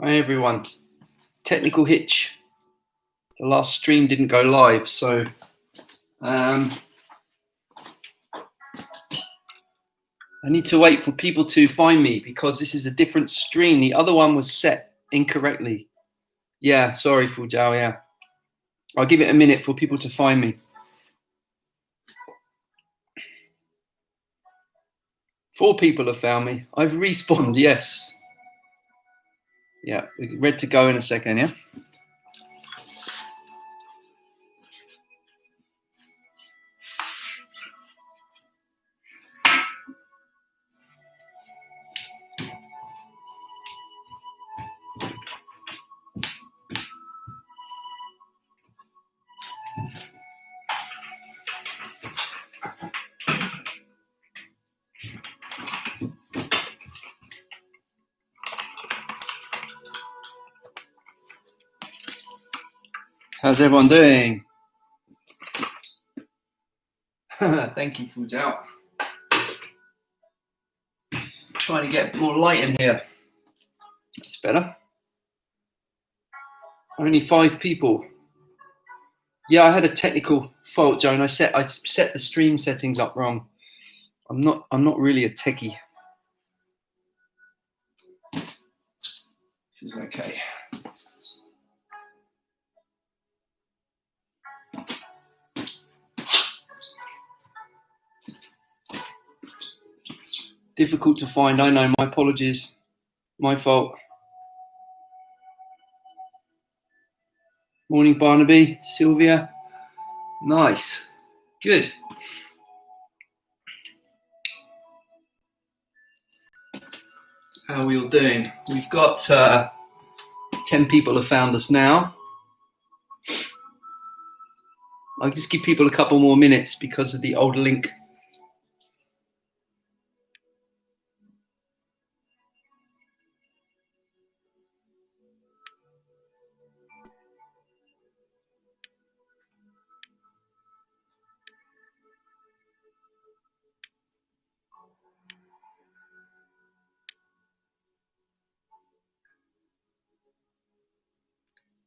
Hi everyone. Technical hitch. The last stream didn't go live, so I need to wait for people to find me because this is a different stream. The other one was set incorrectly. Yeah, sorry, Fu Jiao, yeah. I'll give it a minute for people to find me. 4 people have found me. I've respawned, yes. Yeah, we're ready to go in a second, yeah? How's everyone doing? Thank you, Fu Jiao. Trying to get more light in here. That's better. Only 5 people. Yeah, I had a technical fault, Joan. I set the stream settings up wrong. I'm not really a techie. This is okay. Difficult to find, I know, my apologies. My fault. Morning, Barnaby, Sylvia. Nice. Good. How are we all doing? We've got 10 people have found us now. I'll just give people a couple more minutes because of the old link.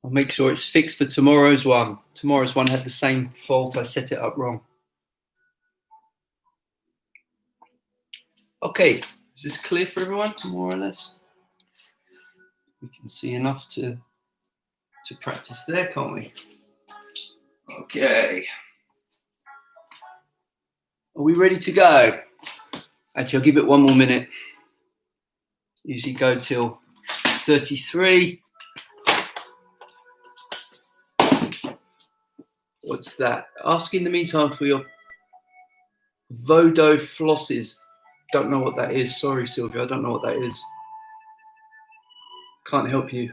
I'll make sure it's fixed for tomorrow's one. Tomorrow's one had the same fault. I set it up wrong. Okay, is this clear for everyone, more or less? We can see enough to practice there, can't we? Okay. Are we ready to go? Actually, I'll give it one more minute. Usually go till 33. What's that? Ask in the meantime for your Vodo flosses. Don't know what that is. Sorry, Sylvia. I don't know what that is. Can't help you.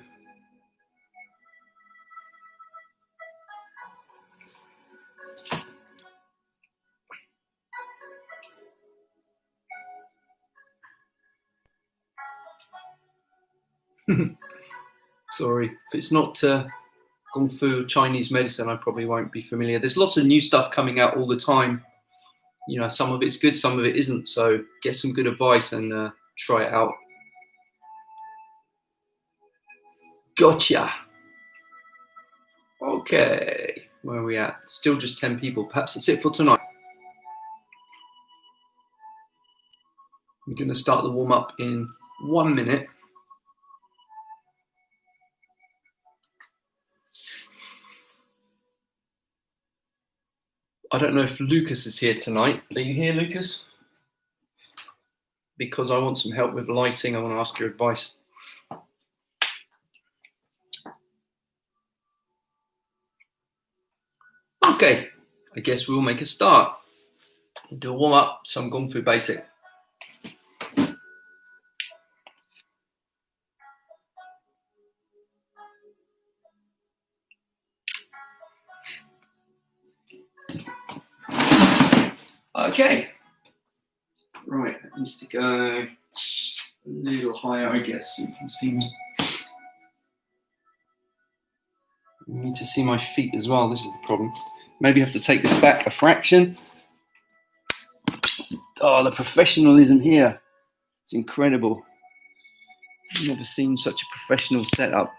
Sorry. If it's not Kung Fu Chinese medicine, I probably won't be familiar. There's lots of new stuff coming out all the time. You know, some of it's good, some of it isn't. So get some good advice and try it out. Gotcha. Okay. Where are we at? Still just 10 people. Perhaps that's it for tonight. I'm going to start the warm-up in 1 minute. I don't know if Lucas is here tonight. Are you here, Lucas? Because I want some help with lighting. I want to ask your advice. Okay, I guess we'll make a start. We'll do a warm-up, some Kung Fu basic. Okay. Right, that needs to go a little higher, I guess, so you can see me. You need to see my feet as well. This is the problem. Maybe I have to take this back a fraction. Oh, the professionalism here. It's incredible. Never seen such a professional setup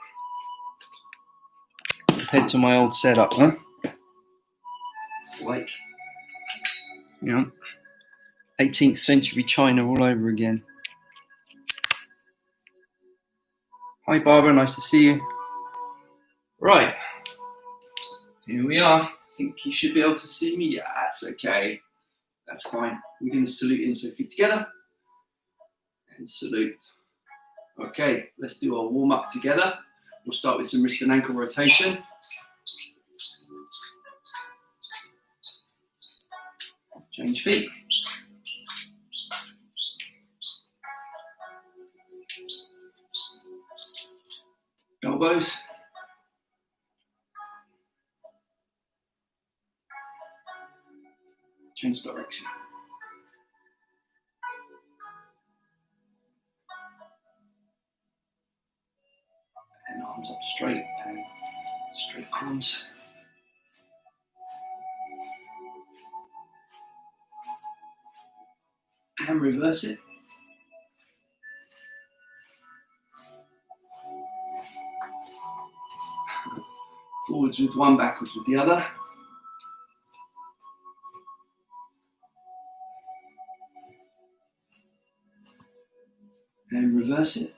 compared to my old setup, huh? It's like, 18th century China all over again. Hi Barbara, nice to see you. Right, here we are. I think you should be able to see me. Yeah, that's okay. That's fine. We're going to salute in, so feet together and salute. Okay, let's do our warm up together. We'll start with some wrist and ankle rotation. Change feet. Elbows. Change direction. And arms up straight and straight arms. And reverse it. Forwards with one, backwards with the other. And reverse it.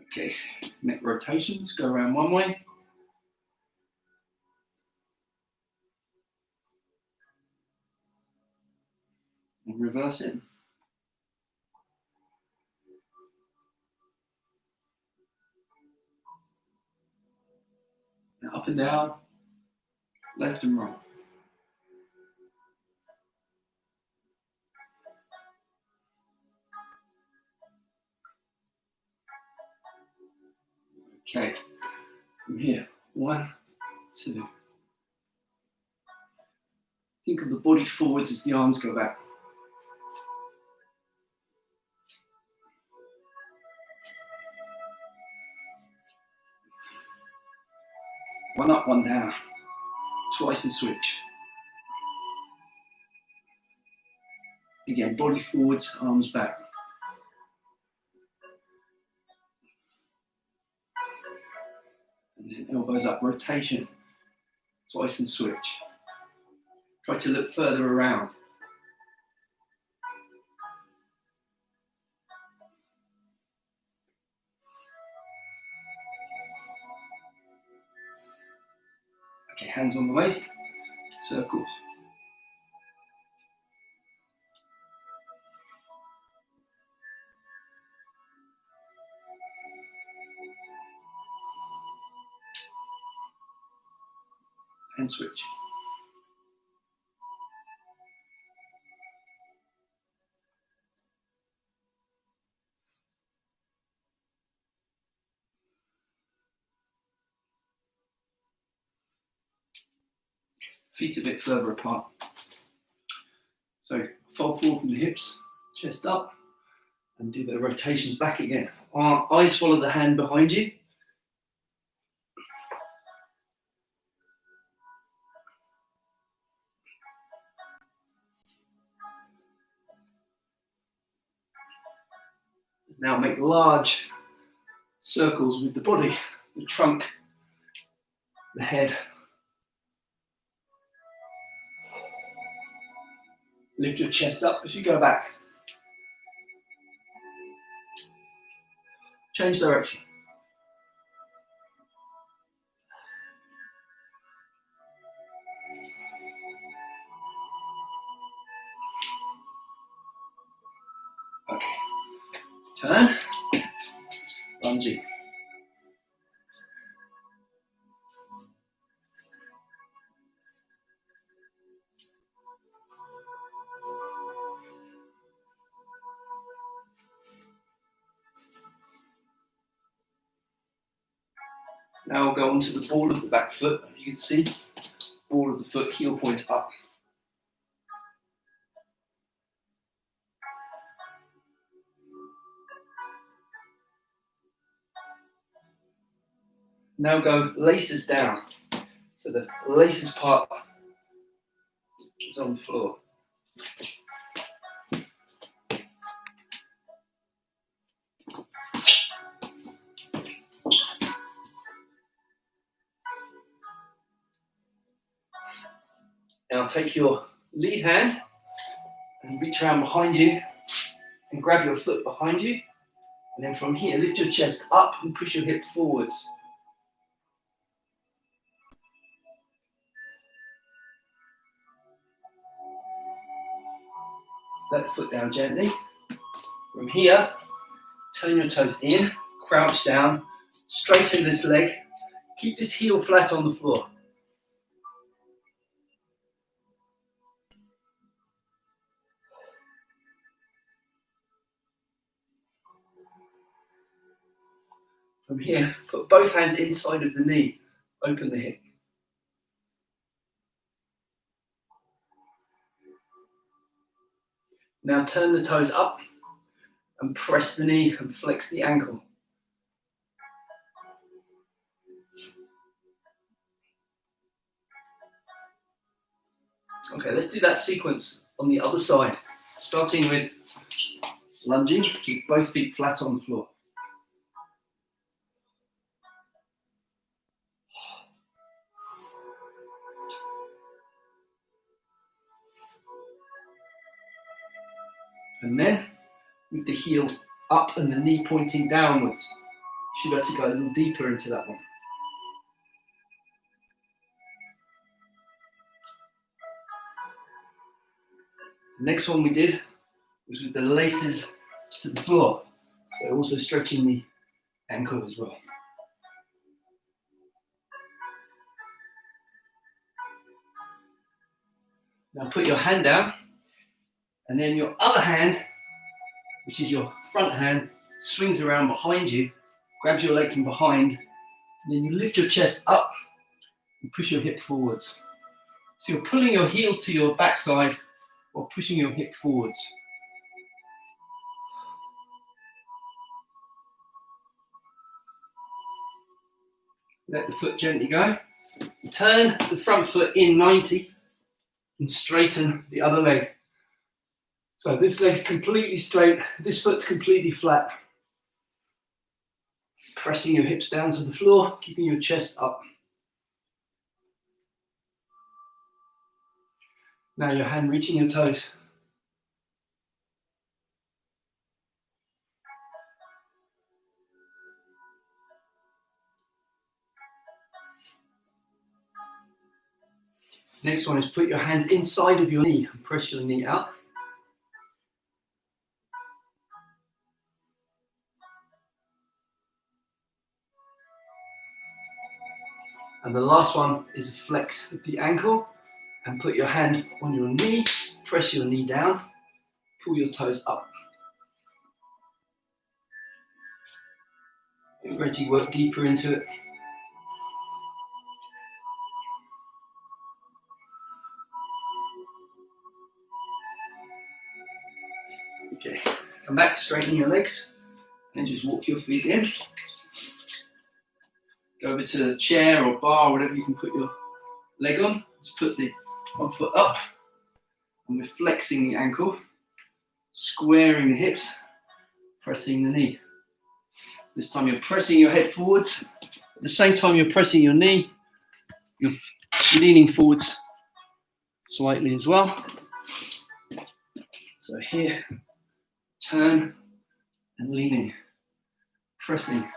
Okay, neck rotations, go around one way. And reverse it. Now up and down, left and right. Okay, from here, 1, 2. Think of the body forwards as the arms go back. One up, one down. Twice and switch. Again, body forwards, arms back. And then elbows up, rotation. Twice and switch. Try to look further around. Okay, hands on the waist, circles. And switch. Feet a bit further apart. So fold forward from the hips, chest up, and do the rotations back again. Eyes follow the hand behind you. Now make large circles with the body, the trunk, the head. Lift your chest up as you go back. Change direction. Okay. Turn. Lunging. Now we'll go onto the ball of the back foot. You can see, ball of the foot, heel points up. Now go laces down. So the laces part is on the floor. Now take your lead hand and reach around behind you and grab your foot behind you. And then from here, lift your chest up and push your hip forwards. Let the foot down gently. From here, turn your toes in, crouch down, straighten this leg. Keep this heel flat on the floor. From here, put both hands inside of the knee, open the hip. Now turn the toes up and press the knee and flex the ankle. Okay, let's do that sequence on the other side, starting with lunging, keep both feet flat on the floor. And then, with the heel up and the knee pointing downwards, you should be able to go a little deeper into that one. The next one we did was with the laces to the floor, so also stretching the ankle as well. Now put your hand down, and then your other hand, which is your front hand, swings around behind you, grabs your leg from behind, and then you lift your chest up and push your hip forwards. So you're pulling your heel to your backside while pushing your hip forwards. Let the foot gently go. Turn the front foot in 90 and straighten the other leg. So this leg's completely straight, this foot's completely flat. Pressing your hips down to the floor, keeping your chest up. Now your hand reaching your toes. Next one is put your hands inside of your knee and press your knee out. And the last one is a flex of the ankle and put your hand on your knee, press your knee down, pull your toes up. And gradually work deeper into it. Okay, come back, straighten your legs, and just walk your feet in. Go over to the chair or bar, or whatever you can put your leg on. Let's put the one foot up, and we're flexing the ankle, squaring the hips, pressing the knee. This time you're pressing your head forwards. At the same time you're pressing your knee, you're leaning forwards slightly as well. So here, turn and leaning, pressing.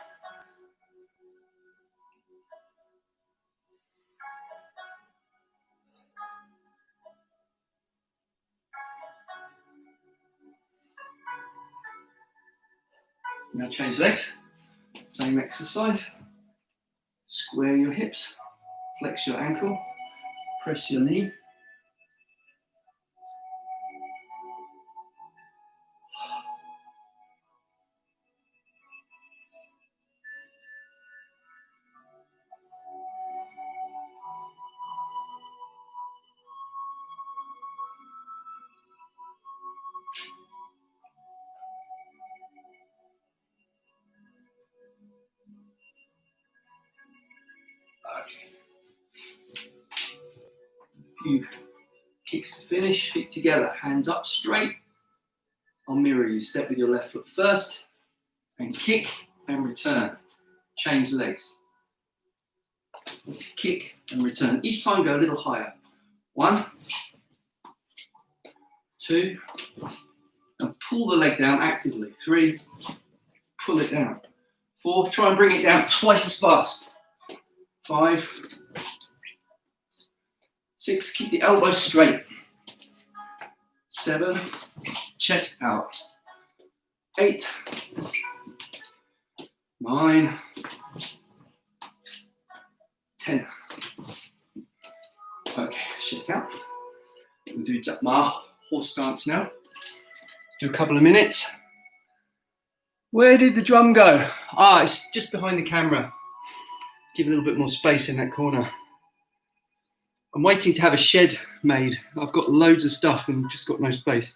Now change legs, same exercise. Square your hips, flex your ankle, press your knee. Okay. Few kicks to finish, feet together, hands up straight. I'll mirror you. Step with your left foot first and kick and return. Change legs. Kick and return. Each time go a little higher. 1, 2, and pull the leg down actively. 3, pull it down. 4, try and bring it down twice as fast. 5, 6, keep the elbows straight. 7, chest out. 8, 9, 10. Okay, shake out. We'll do 𝐿𝐷𝐼 horse stance now. Let's do a couple of minutes. Where did the drum go? Ah, it's just behind the camera. Give a little bit more space in that corner. I'm waiting to have a shed made. I've got loads of stuff and just got no space.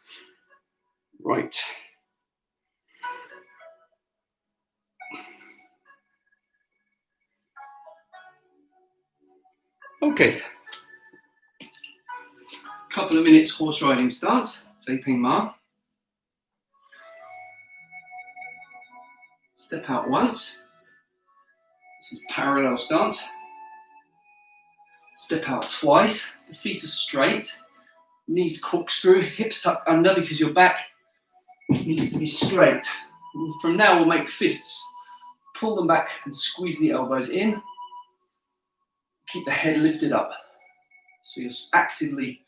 Right. Okay. Couple of minutes horse riding stance. 𝐒𝐴𝐵𝐭. Step out once. This is parallel stance. Step out twice. The feet are straight. Knees corkscrew. Hips tucked under because your back needs to be straight. From now we'll make fists. Pull them back and squeeze the elbows in. Keep the head lifted up. So you're actively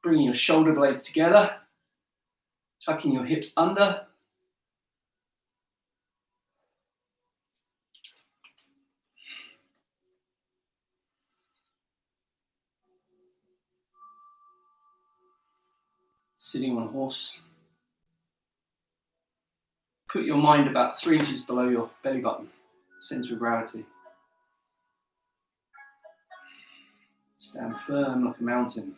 bringing your shoulder blades together, tucking your hips under. Sitting on a horse. Put your mind about 3 inches below your belly button, center of gravity. Stand firm like a mountain.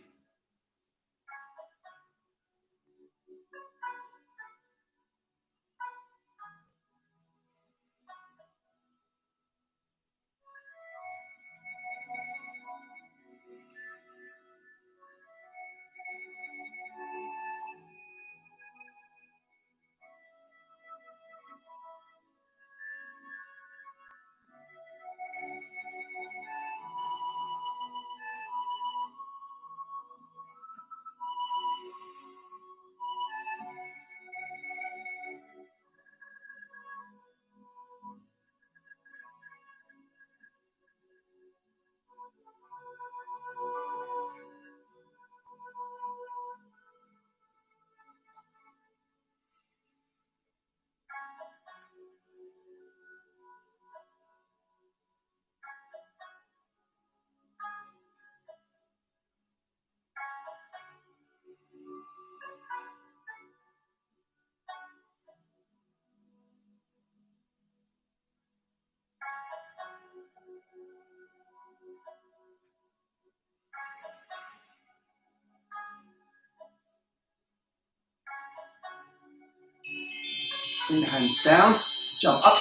Bring the hands down, jump up,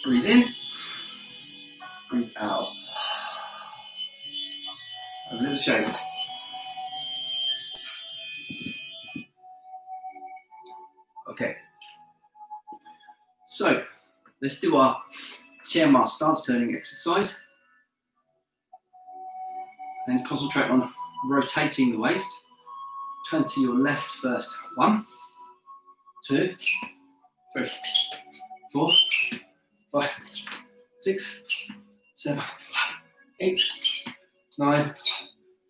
breathe in, breathe out. A little shake. Okay. So, let's do our 𝐿𝐴𝐵𝐿 stance turning exercise. Then concentrate on rotating the waist. Turn to your left first. 1, 2, 3, 4, 5, 6, 7, 8, 9,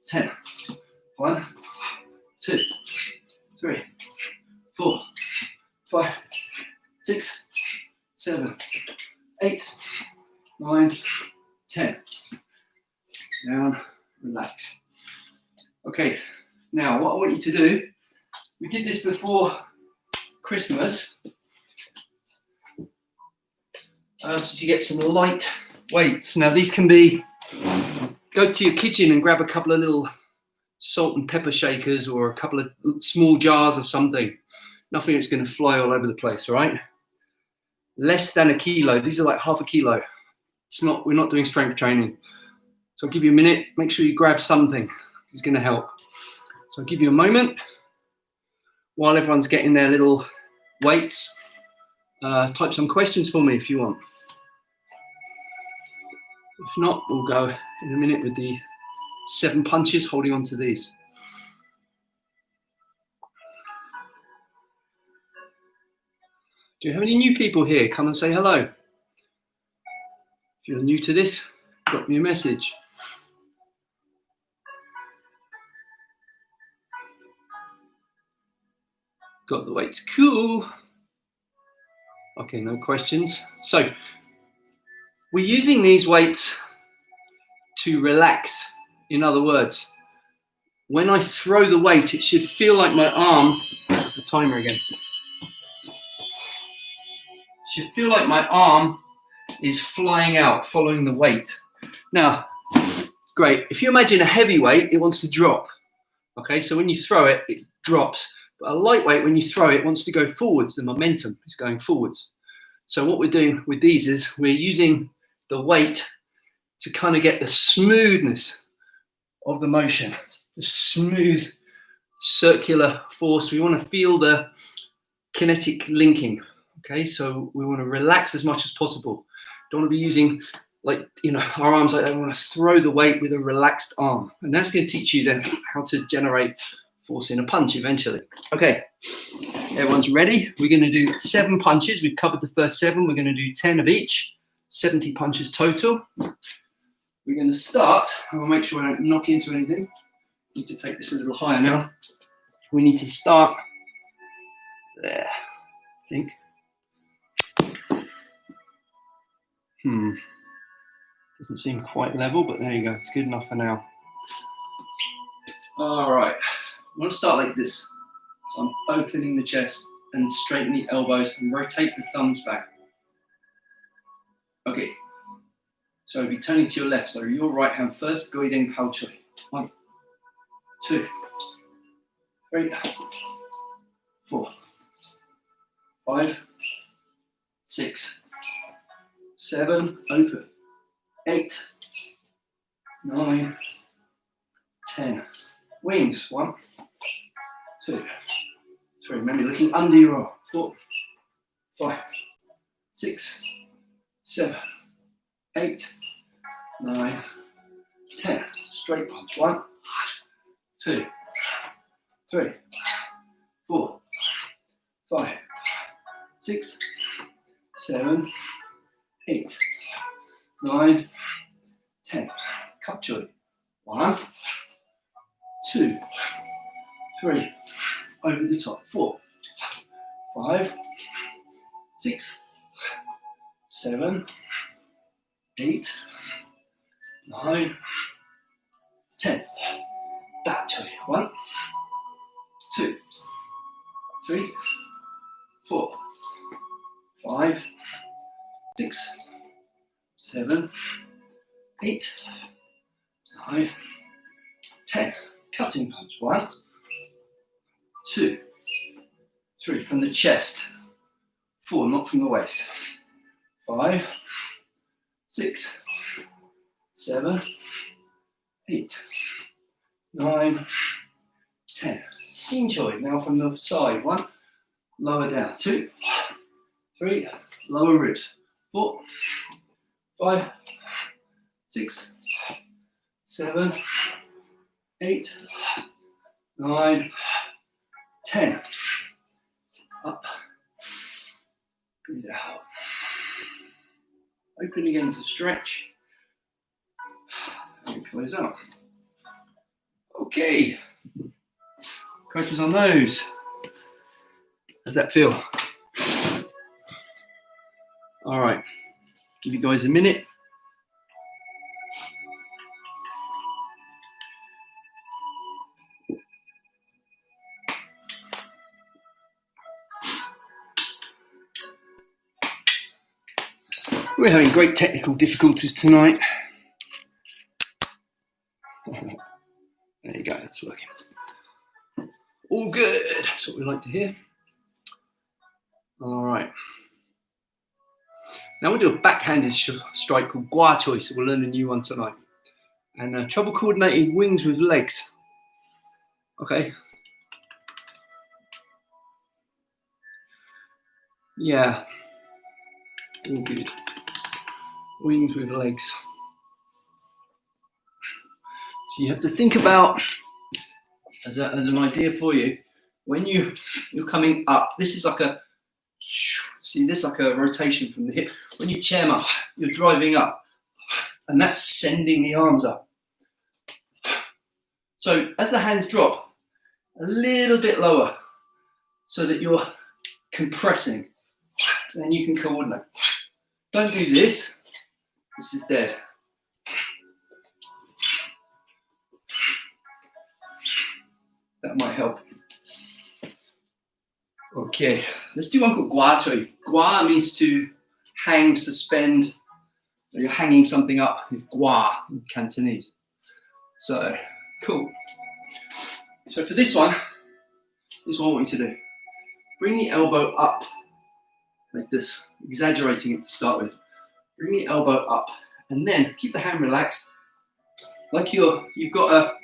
10. 1, 2, 3, 4, 5, 6, 7, 8, 9, 10. Down, relax. Okay, now what I want you to do, we did this before Christmas. So to get some light weights. Now these can be, go to your kitchen and grab a couple of little salt and pepper shakers or a couple of small jars of something. Nothing that's going to fly all over the place, all right? Less than a kilo. These are like half a kilo. It's not, we're not doing strength training. So I'll give you a minute. Make sure you grab something. It's going to help. So I'll give you a moment while everyone's getting their little weights. Type some questions for me if you want. If not, we'll go in a minute with the 7 punches, holding on to these. Do you have any new people here? Come and say hello. If you're new to this, drop me a message. Got the weights, cool. Okay, no questions. So we're using these weights to relax. In other words, when I throw the weight, it should feel like my arm, there's the timer again. Should feel like my arm is flying out, following the weight. Now, great. If you imagine a heavy weight, it wants to drop. Okay, so when you throw it, it drops. But a lightweight, when you throw it, wants to go forwards. The momentum is going forwards. So what we're doing with these is we're using the weight to kind of get the smoothness of the motion, the smooth circular force. We want to feel the kinetic linking. Okay, so we want to relax as much as possible. Don't want to be using our arms like that. We want to throw the weight with a relaxed arm. And that's going to teach you then how to generate force in a punch eventually. Okay, everyone's ready. We're going to do 7 punches. We've covered the first 7. We're going to do 10 of each, 70 punches total. We're going to start. I'll make sure I don't knock into anything. Need to take this a little higher now. We need to start there, I think. Doesn't seem quite level, but there you go. It's good enough for now. All right. I'm going to start like this. So I'm opening the chest and straighten the elbows and rotate the thumbs back. Okay. So be turning to your left. So your right hand first. 𝐒𝐻𝐸𝐽. 1, 2, 3, 4, 5, 6, 7, open, 8, 9, 10. Wings, 1, 2, 3. Remember looking under your arm. 4, 5, 6, 7, 8, 9, 10. Straight punch. 1, 2, 3, 4, 5, 6, 7, 8, 9, 10. Cup joint. 1, 2, 3. Over the top. 4, 5, 6, 7, 8, 9, 10. That joint. 1, 2, 3, 4, 5, 6, 7, 8, 9, 10. Cutting punch. 1, 2, 3. From the chest. 4, not from the waist. 5, 6, 7, 8, 9, 10. 𝐒𝐮𝐩𝐸𝐽. Now from the side. 1, lower down. 2, 3, lower ribs. 4, 5, 6, 7, 8, 9, 10. Up. Breathe out. Open again to stretch. And close out. Okay. Questions on those? How's that feel? All right. Give you guys a minute. We're having great technical difficulties tonight. There you go, that's working. All good, that's what we like to hear. All right. Now we'll do a backhanded strike called 𝐷𝐴, so we'll learn a new one tonight. And trouble coordinating wings with legs. Okay. Yeah. All good. Wings with legs. So you have to think about, as an idea for you, when you're coming up, this is like a, see this like a rotation from the hip. When you chair up, you're driving up, and that's sending the arms up. So as the hands drop, a little bit lower, so that you're compressing, and then you can coordinate. Don't do this. This is dead. That might help. Okay, let's do one called 𝐂𝐴. 𝐂𝐴 means to hang, suspend. You're hanging something up. Is 𝐂𝐴 in Cantonese. So, cool. So for this one, this is what I want you to do. Bring the elbow up, like this, exaggerating it to start with. Bring the elbow up, and then keep the hand relaxed, like you've got a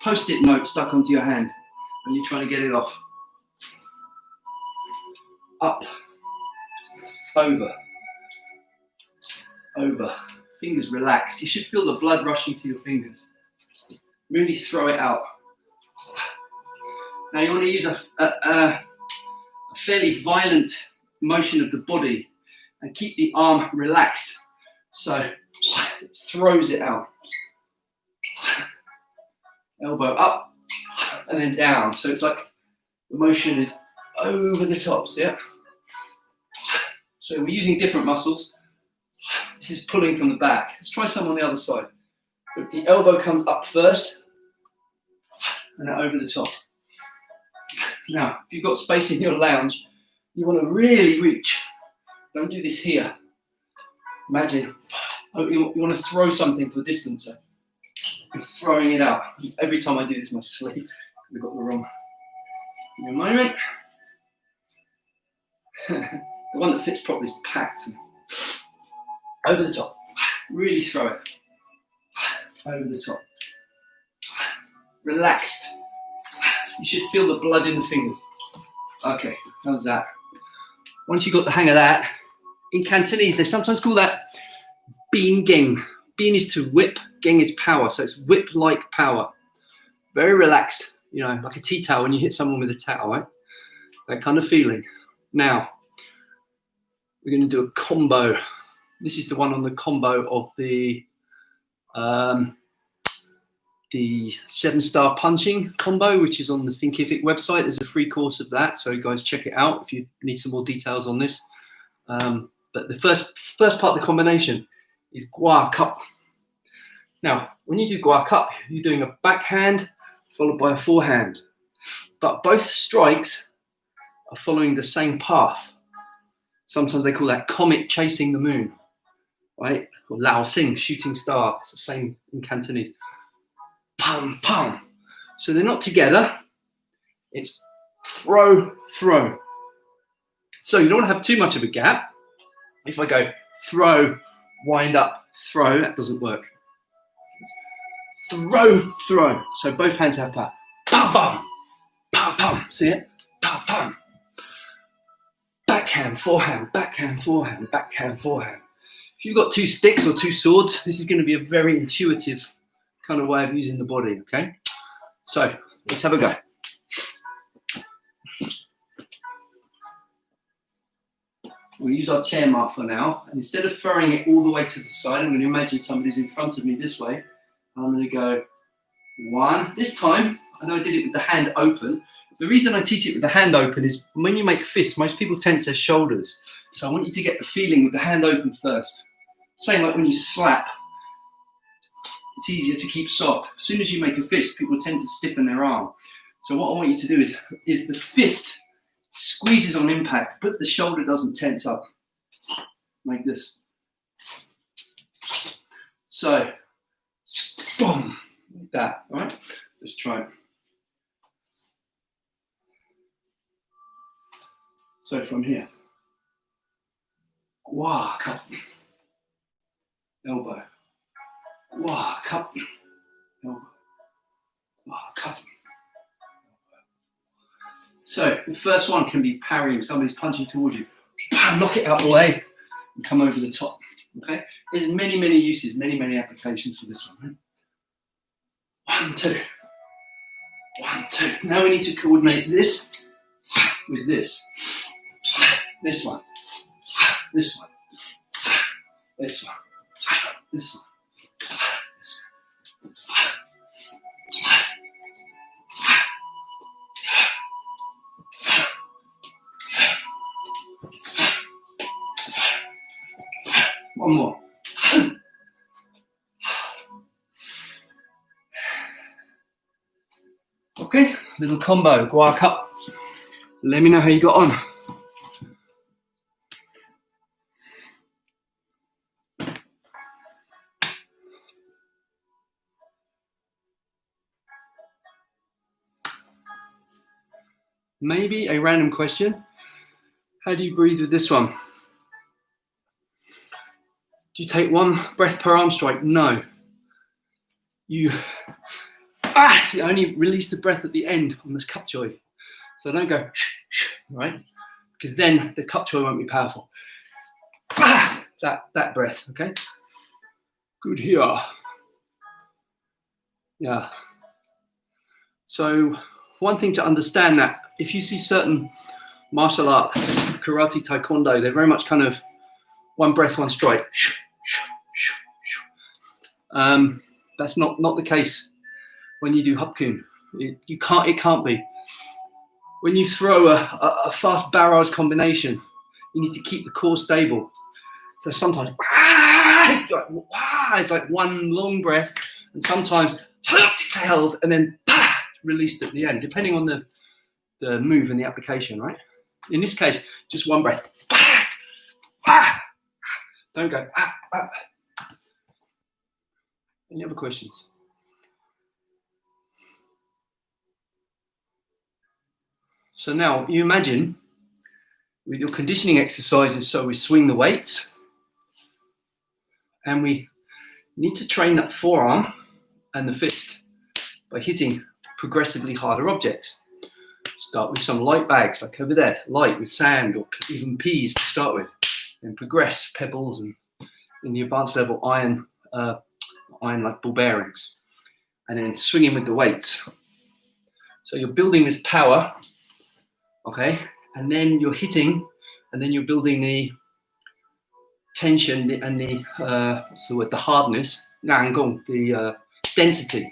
post-it note stuck onto your hand, and you're trying to get it off. Up, over, over. Fingers relaxed. You should feel the blood rushing to your fingers. Really throw it out. Now you want to use a fairly violent motion of the body and keep the arm relaxed. So it throws it out. Elbow up and then down. So it's like the motion is over the tops, yeah? So we're using different muscles. This is pulling from the back. Let's try some on the other side. But the elbow comes up first and then over the top. Now, if you've got space in your lounge, you want to really reach. Don't do this here. Imagine, you want to throw something for distance. So I'm throwing it out. Every time I do this, my sleeve, I've got the wrong. Give me a moment. The one that fits properly is packed. Over the top. Really throw it. Over the top. Relaxed. You should feel the blood in the fingers. Okay, how's that? Once you've got the hang of that, in Cantonese, they sometimes call that 𝐵𝐴 𝐺𝐴. 𝐵𝐴 is to whip, 𝐺𝐴 is power, so it's whip-like power. Very relaxed, you know, like a tea towel when you hit someone with a towel, right? That kind of feeling. Now, we're going to do a combo. This is the one on the combo of the 7-star punching combo, which is on the 𝐂𝐴𝐴𝐺𝐸 website. There's a free course of that, so guys, check it out if you need some more details on this. But the first part of the combination is 𝐂𝐴. Now, when you do 𝐂𝐴, you're doing a backhand followed by a forehand, but both strikes are following the same path. Sometimes they call that comet chasing the moon, right? Or 𝐿aosing, shooting star. It's the same in Cantonese. Pum, pum. So they're not together. It's throw, throw. So you don't want to have too much of a gap. If I go throw, wind up, throw, that doesn't work. It's throw, throw. So both hands have power. Pum, pum, pum, pum. See it? Pum, pum. Backhand, forehand, backhand, forehand, backhand, forehand. If you've got two sticks or two swords, this is going to be a very intuitive kind of way of using the body, okay? So let's have a go. We'll use our chair mat for now, and instead of throwing it all the way to the side, I'm going to imagine somebody's in front of me this way. I'm going to go one. This time, I know I did it with the hand open. The reason I teach it with the hand open is when you make fists, most people tense their shoulders. So I want you to get the feeling with the hand open first. Same like when you slap. It's easier to keep soft. As soon as you make a fist, people tend to stiffen their arm. So what I want you to do is the fist squeezes on impact, but the shoulder doesn't tense up. Like this. So, boom, like that, all right? Let's try it. So from here, 𝐂𝐴, elbow, 𝐂𝐴, elbow, 𝐂𝐴, So the first one can be parrying. Somebody's punching towards you. Knock it out the way and come over the top. Okay? There's many, many uses, many, many applications for this one. Right? 1, 2. 1, 2. Now we need to coordinate this with this. This one. This one. This one. This one. This one. One more. Okay, little combo, 𝐿𝐼𝐞. Let me know how you got on. Maybe a random question. How do you breathe with this one? Do you take 1 breath per arm strike? No. You only release the breath at the end on this 𝐂𝐡𝐽. So don't go, right? Because then the 𝐂𝐡𝐽 won't be powerful. That breath, okay? Good here. Yeah. So one thing to understand that if you see certain martial art, karate, taekwondo, they're very much kind of 1 breath, 1 strike. That's not the case when you do 𝐏𝐵𝐿. It can't be. When you throw a fast barrage combination, you need to keep the core stable. So sometimes it's like 1 long breath, and sometimes exhaled and then released at the end, depending on the move and the application, right? In this case, just 1 breath. Don't go. Any other questions? So now you imagine with your conditioning exercises, so we swing the weights and we need to train that forearm and the fist by hitting progressively harder objects. Start with some light bags, like over there, light with sand or even peas to start with, then progress, pebbles, and in the advanced level, iron like ball bearings, and then swinging with the weights. So you're building this power, okay, and then you're hitting, and then you're building the tension and the what's the word, the hardness, the density.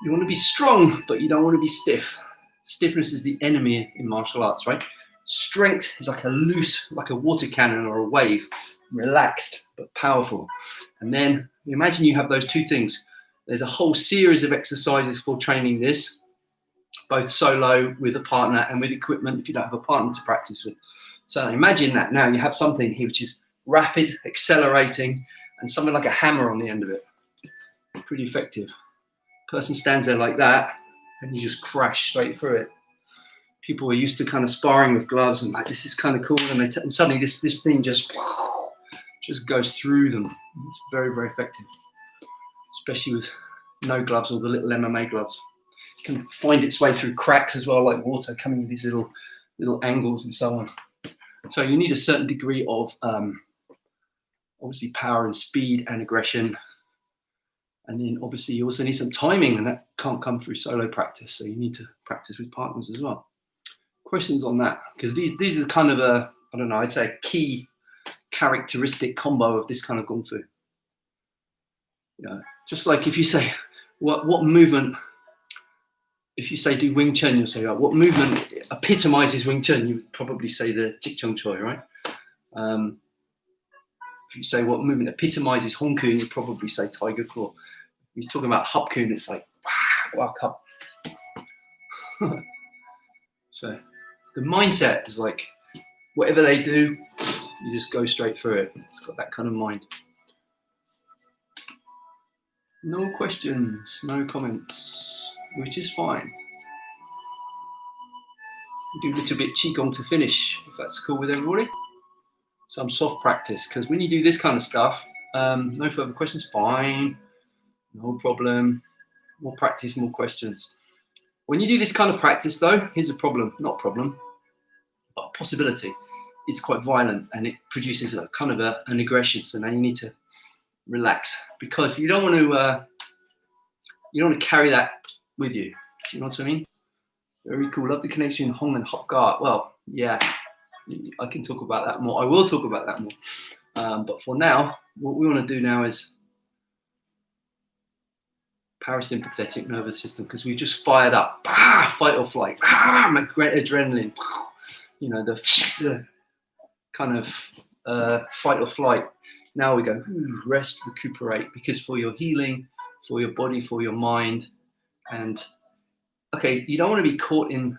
You want to be strong, but you don't want to be stiff. Stiffness is the enemy in martial arts, right? Strength is like like a water cannon or a wave, relaxed but powerful. And then imagine you have those 2 things. There's a whole series of exercises for training this, both solo, with a partner, and with equipment if you don't have a partner to practice with. So imagine that now you have something here which is rapid, accelerating, and something like a hammer on the end of it. Pretty effective. Person stands there like that, and you just crash straight through it. People are used to kind of sparring with gloves and like, this is kind of cool, and suddenly this thing just goes through them. It's very, very effective, especially with no gloves or the little MMA gloves. It can find its way through cracks as well, like water coming with these little angles and so on. So you need a certain degree of obviously power and speed and aggression. And then obviously you also need some timing, and that can't come through solo practice. So you need to practice with partners as well. Questions on that? Because these are kind of I'd say a key characteristic combo of this kind of Kung Fu. Just like if you say, what movement, if you say do Wing Chun, you'll say, what movement epitomizes Wing Chun? You would probably say the 𝐁𝐞𝐽, right? If you say what movement epitomizes 𝐿𝐼𝐴, you'd probably say Tiger Claw. He's talking about 𝐿𝐼𝐴, it's like, wow, cup. So the mindset is like, whatever they do, you just go straight through it. It's got that kind of mind. No questions, no comments, which is fine. Do a little bit Qigong to finish, if that's cool with everybody. Some soft practice, because when you do this kind of stuff, no further questions, fine, no problem. More practice, more questions. When you do this kind of practice though, here's a problem, not a problem, but a possibility. It's quite violent and it produces a kind of an aggression. So now you need to relax because you don't want to carry that with you. Do you know what I mean? Very cool. Love the connection between Hong and 𝐿𝐻. Well, yeah, I can talk about that more. I will talk about that more. But for now, what we want to do now is parasympathetic nervous system because we just fired up. Fight or flight. Adrenaline. You know, the kind of fight or flight. Now we go rest, recuperate, because for your healing, for your body, for your mind, and okay, you don't want to be caught in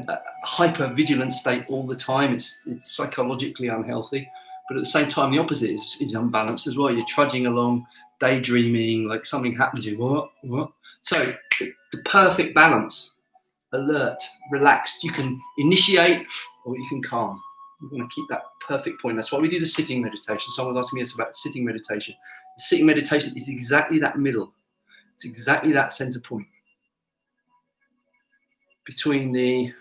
a hyper vigilant state all the time. It's psychologically unhealthy, but at the same time, the opposite is unbalanced as well. You're trudging along, daydreaming, like something happened to you. What? So the perfect balance: alert, relaxed. You can initiate or you can calm. You want to keep that perfect point. That's why we do the sitting meditation. Someone asked me us about sitting meditation. The sitting meditation is exactly that middle. It's exactly that center point between the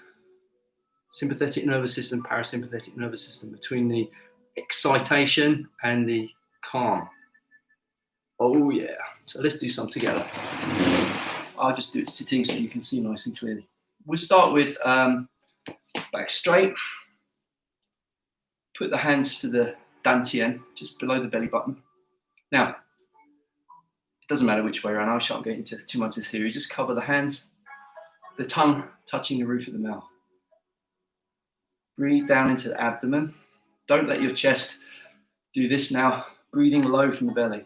sympathetic nervous system, parasympathetic nervous system, between the excitation and the calm. Oh yeah. So let's do some together. I'll just do it sitting so you can see nice and clearly. We'll start with back straight. Put the hands to the dantian, just below the belly button. Now, it doesn't matter which way around. I shan't get into too much of the theory. Just cover the hands, the tongue touching the roof of the mouth. Breathe down into the abdomen. Don't let your chest do this now. Breathing low from the belly.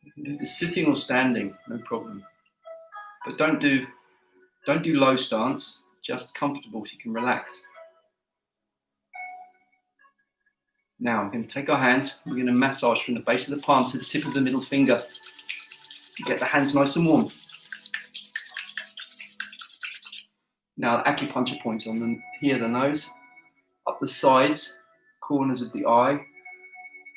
You can do this sitting or standing, no problem. But don't do low stance, just comfortable so you can relax. Now we're going to take our hands, we're going to massage from the base of the palm to the tip of the middle finger. Get the hands nice and warm. Now the acupuncture points on here, the nose, up the sides, corners of the eye,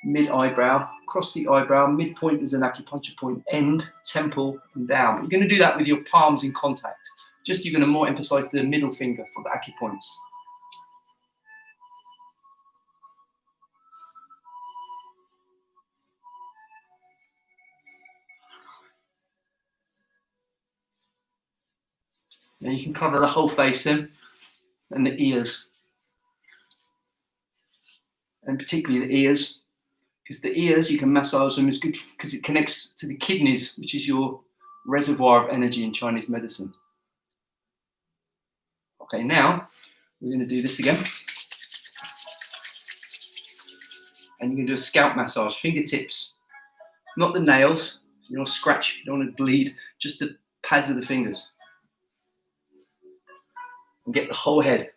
mid-eyebrow, across the eyebrow, midpoint is an acupuncture point, end, temple, and down. But you're going to do that with your palms in contact. Just you're going to more emphasize the middle finger for the acupoints. Now you can cover the whole face then, and the ears. And particularly the ears. Because the ears, you can massage them, is good because it connects to the kidneys, which is your reservoir of energy in Chinese medicine. Okay, now we're going to do this again. And you can do a scalp massage, fingertips, not the nails. You don't scratch, you don't want to bleed, just the pads of the fingers. And get the whole head.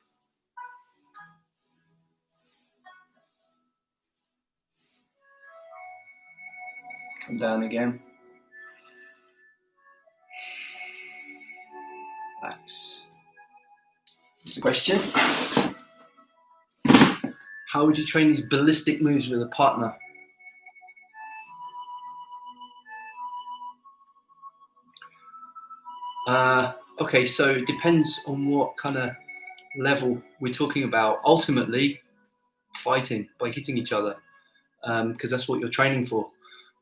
Come down again. Relax. Here's a question. How would you train these ballistic moves with a partner? Okay, so it depends on what kind of level we're talking about. Ultimately, fighting by hitting each other, because that's what you're training for.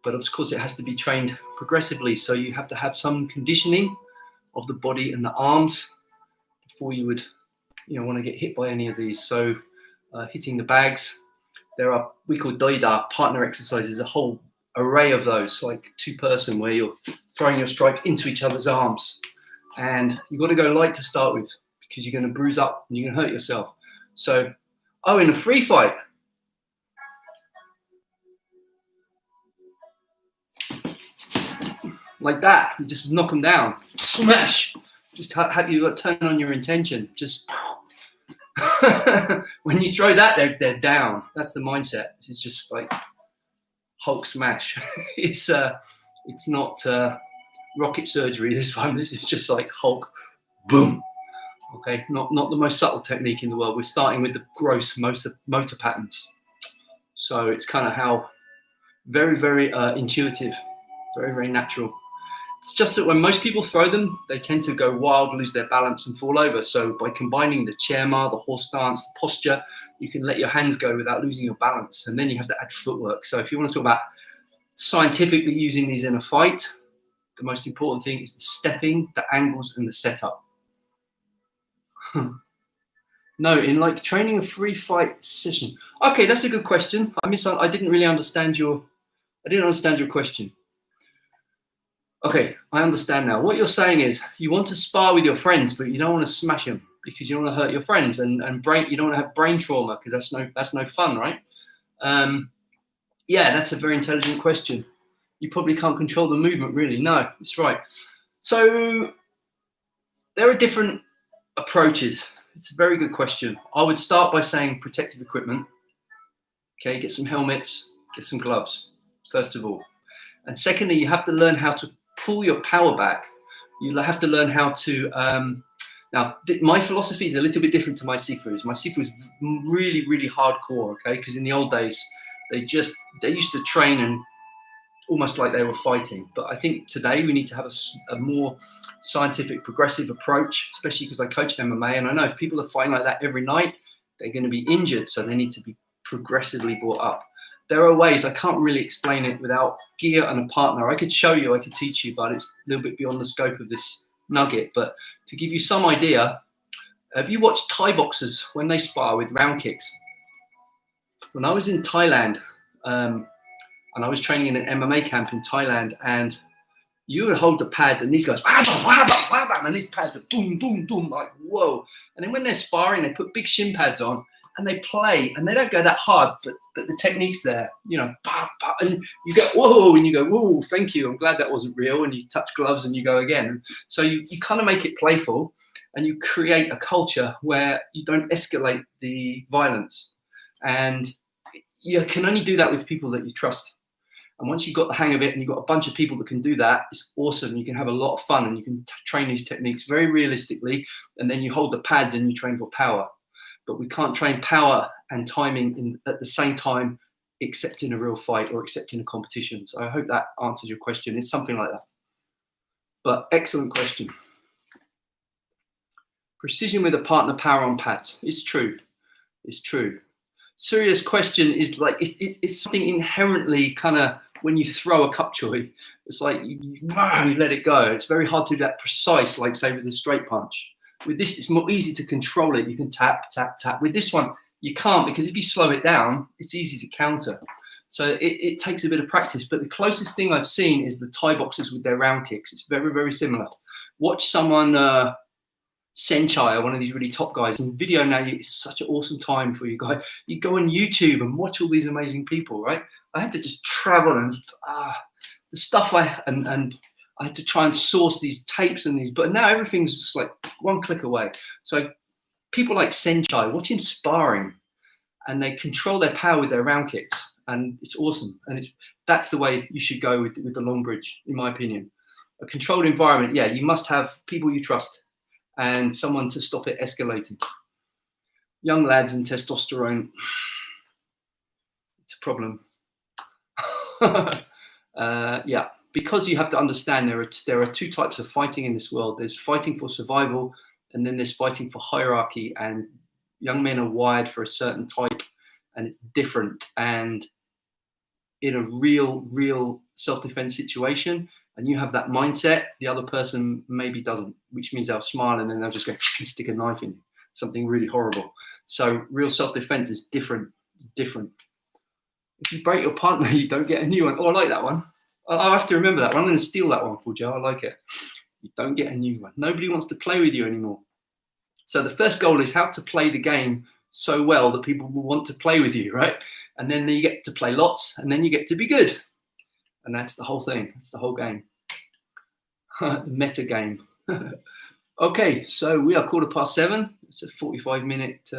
But of course, it has to be trained progressively. So you have to have some conditioning of the body and the arms before you would, want to get hit by any of these. So hitting the bags, there are, we call doida, partner exercises, a whole array of those, like two-person, where you're throwing your strikes into each other's arms. And you've got to go light to start with, because you're going to bruise up and you're going to hurt yourself. So, in a free fight, like that, you just knock them down, smash. Just have you turn on your intention. Just When you throw that, they're down. That's the mindset. It's just like Hulk smash. It's not rocket surgery this one. This is just like Hulk boom. Okay, not the most subtle technique in the world. We're starting with the gross motor patterns. So it's kind of how very, very intuitive, very, very natural. It's just that when most people throw them, they tend to go wild, lose their balance and fall over. So by combining the chair ma, the horse stance, the posture, you can let your hands go without losing your balance. And then you have to add footwork. So if you want to talk about scientifically using these in a fight, the most important thing is the stepping, the angles and the setup. No, in like training a free fight session. Okay, that's a good question. I didn't really understand your question. Okay, I understand now. What you're saying is you want to spar with your friends, but you don't want to smash them because you don't want to hurt your friends and you don't want to have brain trauma because that's no fun, right? Yeah, that's a very intelligent question. You probably can't control the movement, really. No, that's right. So there are different approaches. It's a very good question. I would start by saying protective equipment. Okay, get some helmets, get some gloves, first of all. And secondly, you have to learn how to pull your power back. You have to learn how to, now my philosophy is a little bit different to my Sifu's. My Sifu is really, really hardcore, okay? Because in the old days, they used to train and almost like they were fighting. But I think today we need to have a more scientific, progressive approach, especially because I coach MMA. And I know if people are fighting like that every night, they're going to be injured. So they need to be progressively brought up. There are ways, I can't really explain it without gear and a partner. I could show you, I could teach you, but it's a little bit beyond the scope of this nugget. But to give you some idea, have you watched Thai boxers when they spar with round kicks? When I was in Thailand, and I was training in an MMA camp in Thailand, and you would hold the pads and these guys, and these pads are boom, boom, boom, like, whoa. And then when they're sparring, they put big shin pads on and they play, and they don't go that hard, but the technique's there, you know, and you go, whoa, and you go, whoa, thank you, I'm glad that wasn't real, and you touch gloves and you go again. So you kind of make it playful, and you create a culture where you don't escalate the violence. And you can only do that with people that you trust. And once you've got the hang of it and you've got a bunch of people that can do that, it's awesome. You can have a lot of fun and you can train these techniques very realistically. And then you hold the pads and you train for power. But we can't train power and timing at the same time, except in a real fight or except in a competition. So I hope that answers your question. It's something like that. But excellent question. Precision with a partner, power on pads. It's true. It's true. Serious question is like, it's something inherently kind of, when you throw a cup choy, it's like you let it go. It's very hard to do that precise, like say with a straight punch. With this, it's more easy to control it. You can tap, tap, tap. With this one, you can't, because if you slow it down, it's easy to counter. So it takes a bit of practice. But the closest thing I've seen is the Thai boxers with their round kicks. It's very, very similar. Watch someone, 𝐒𝐮𝐩𝐸𝐽, one of these really top guys. In video now, it's such an awesome time for you guys. You go on YouTube and watch all these amazing people, right? I had to just travel and the stuff and I had to try and source these tapes and these, but now everything's just like one click away. So people like 𝐒𝐮𝐻𝐸𝐽, watch him sparring, and they control their power with their round kicks, and it's awesome. And that's the way you should go with the long bridge, in my opinion. A controlled environment, yeah, you must have people you trust and someone to stop it escalating. Young lads and testosterone, it's a problem. Yeah, because you have to understand there are two types of fighting in this world. There's fighting for survival, and then there's fighting for hierarchy. And young men are wired for a certain type, and it's different. And in a real self-defense situation, and you have that mindset, the other person maybe doesn't, which means they'll smile and then they'll just go stick a knife in you, something really horrible. So real self-defense is different. It's different. If you break your partner, you don't get a new one. Oh, I like that one. I'll have to remember that one. I'm going to steal that one for Joe. I like it. You don't get a new one. Nobody wants to play with you anymore. So the first goal is how to play the game so well that people will want to play with you, right? And then you get to play lots, and then you get to be good. And that's the whole thing. That's the whole game. The meta game. Okay, so we are 7:15. It's a 45-minute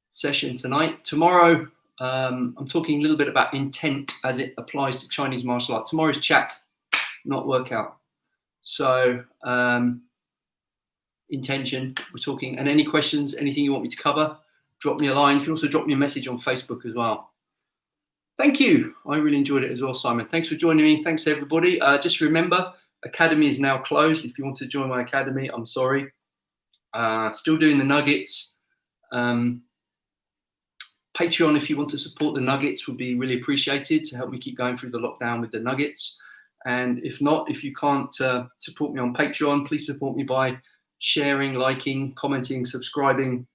session tonight. Tomorrow, I'm talking a little bit about intent as it applies to Chinese martial art. Tomorrow's chat, not workout. So intention, we're talking, and any questions, anything you want me to cover, drop me a line. You can also drop me a message on Facebook as well. Thank you. I really enjoyed it as well, Simon. Thanks for joining me. Thanks, everybody. Just remember, Academy is now closed. If you want to join my Academy, I'm sorry. Still doing the nuggets. Patreon, if you want to support the nuggets, would be really appreciated to help me keep going through the lockdown with the nuggets. And if not, if you can't support me on Patreon, please support me by sharing, liking, commenting, subscribing,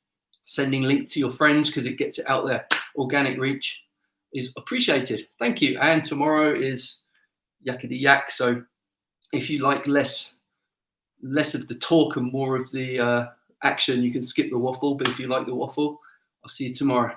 sending links to your friends, because it gets it out there. Organic reach is appreciated. Thank you. And tomorrow is yakety yak. So if you like less of the talk and more of the action, you can skip the waffle. But if you like the waffle, I'll see you tomorrow.